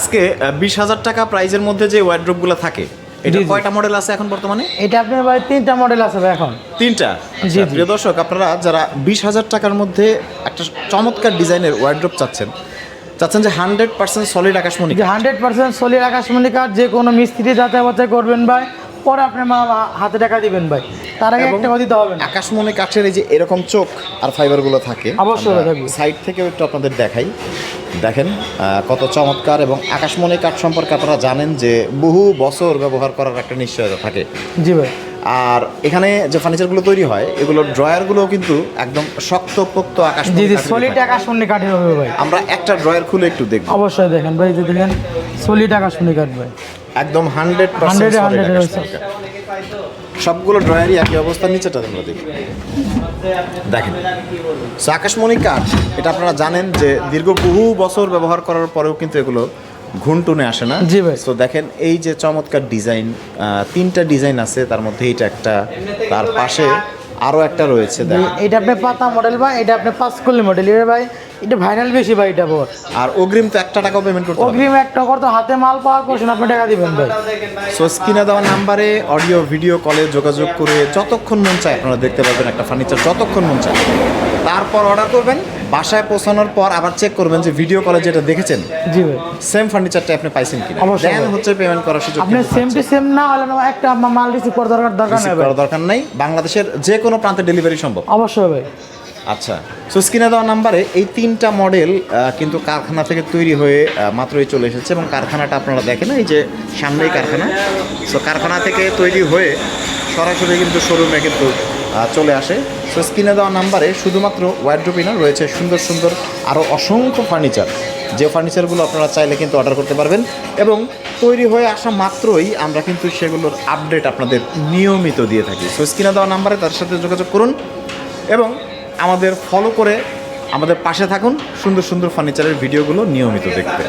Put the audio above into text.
আজকে 20,000 টাকা প্রাইজের মধ্যে যে ওয়ার্ড্রোবগুলো থাকে এটা কয়টা মডেল আছে এখন বর্তমানে? এটা আপনার ভাই 3টা মডেল আছে ভাই এখন। 3টা। জি, জি। প্রিয় দর্শক, আপনারা যারা 20,000 টাকার মধ্যে একটা চমৎকার ডিজাইনের ওয়ার্ড্রোব চাচ্ছেন যে 100% সলিড আকাশমণি, যে 100% সলিড আকাশমণি কাঠ, যে কোনো মিস্ত্রি যাচাই বাছাই করবেন ভাই, পরে আপনি হাতে টাকা দিবেন ভাই, তার আগে একটা কথা দিতে হবে না। আকাশমণি কাঠের এই যে এরকম চোখ আর ফাইবারগুলো থাকে, অবশ্যই থাকবে। সাইড থেকেও একটু আপনাদের দেখাই। দেখেন কত চমৎকার, এবং আকাশমণি কাঠ সম্পর্কে আপনারা জানেন যে বহু বছর ব্যবহার করার একটা নিশ্চয়তা থাকে। জি ভাই। আর এখানে যে ফার্নিচারগুলো তৈরি হয় এগুলোর ড্রয়ারগুলোও কিন্তু একদম শক্তপোক্ত জি আকাশমণি জি, কাঠের সলিড থাকে। আকাশমণি কাঠের হবে ভাই। আমরা একটা ড্রয়ার খুলে একটু দেখব। অবশ্যই দেখেন ভাই, যে দেখেন সলিড আকাশমণি কাঠ ভাই, একদম 100% 100 solid 100 আকাশমণি কাঠ। সবগুলো ড্রয়ারই একই অবস্থার, নিচেটা তোমরা দেখো দেখেন। সো আকাশমণি কাঠ এটা আপনারা জানেন যে দীর্ঘ বহু বছর ব্যবহার করার পরেও কিন্তু এগুলো ঘুনটুনে আসে না। জি ভাই। তো দেখেন এই যে চমৎকার ডিজাইন, 3টা ডিজাইন আছে, তার মধ্যে এইটা একটা, তার পাশে আরও একটা রয়েছে দেখেন। এটা আপনি পাতা মডেল ভাই, এটা আপনি 5 কলি মডেল। এটা ভাই এটা ভাইরাল বেশি ভাই, এটা বড়। আর অগ্রিম তো 1 টাকাও পেমেন্ট করতে হবে। অগ্রিম একটা করতে, হাতে মাল পাওয়ার পর আপনি টাকা দিবেন ভাই। সো স্ক্রিনে দেওয়া নাম্বারে অডিও ভিডিও কলে যোগাযোগ করে যতক্ষণ মন চায় আপনারা দেখতে পারবেন একটা ফার্নিচার, যতক্ষণ মন চায়। তারপর অর্ডার করবেন, বাসায় পৌঁছানোর পর আবার চেক করবেন যে ভিডিও কলে যেটা দেখেছেন জি ভাই। সেম ফার্নিচারটা আপনি পাইছেন কিনা। অবশ্যই দেন ভাই। হচ্ছে পেমেন্ট করার সুযোগ আপনি কিন্তু সেম টু পাচ্ছেন। সেম না হলে না একটা মাল রিসিভ করার দরকার রিসিভ নেই ভাই। করার দরকার নাই, বাংলাদেশের যে কোনো প্রান্তে ডেলিভারি সম্ভব। অবশ্যই ভাই। আচ্ছা, সো স্ক্রিনে দেওয়া নাম্বারে এই 3টা মডেল কিন্তু কারখানা থেকে তৈরি হয়ে মাত্রই চলে এসেছে, এবং কারখানাটা আপনারা দেখেন এই যে সামনেই কারখানা। সো কারখানা থেকে তৈরি হয়ে সরাসরি কিন্তু শোরুমে কিন্তু চলে আসে। সো স্ক্রিনে দেওয়া নাম্বারে শুধুমাত্র ওয়ার্ড্রোবই না, রয়েছে সুন্দর সুন্দর আরও অসংখ্য ফার্নিচার, যে ফার্নিচারগুলো আপনারা চাইলে কিন্তু অর্ডার করতে পারবেন, এবং তৈরি হয়ে আসা মাত্রই আমরা কিন্তু সেগুলোর আপডেট আপনাদের নিয়মিত দিয়ে থাকি। সো স্ক্রিনে দেওয়া নাম্বারে তার সাথে যোগাযোগ করুন এবং আমাদের ফলো করে আমাদের পাশে থাকুন সুন্দর সুন্দর ফার্নিচারের ভিডিওগুলো নিয়মিত দেখতে।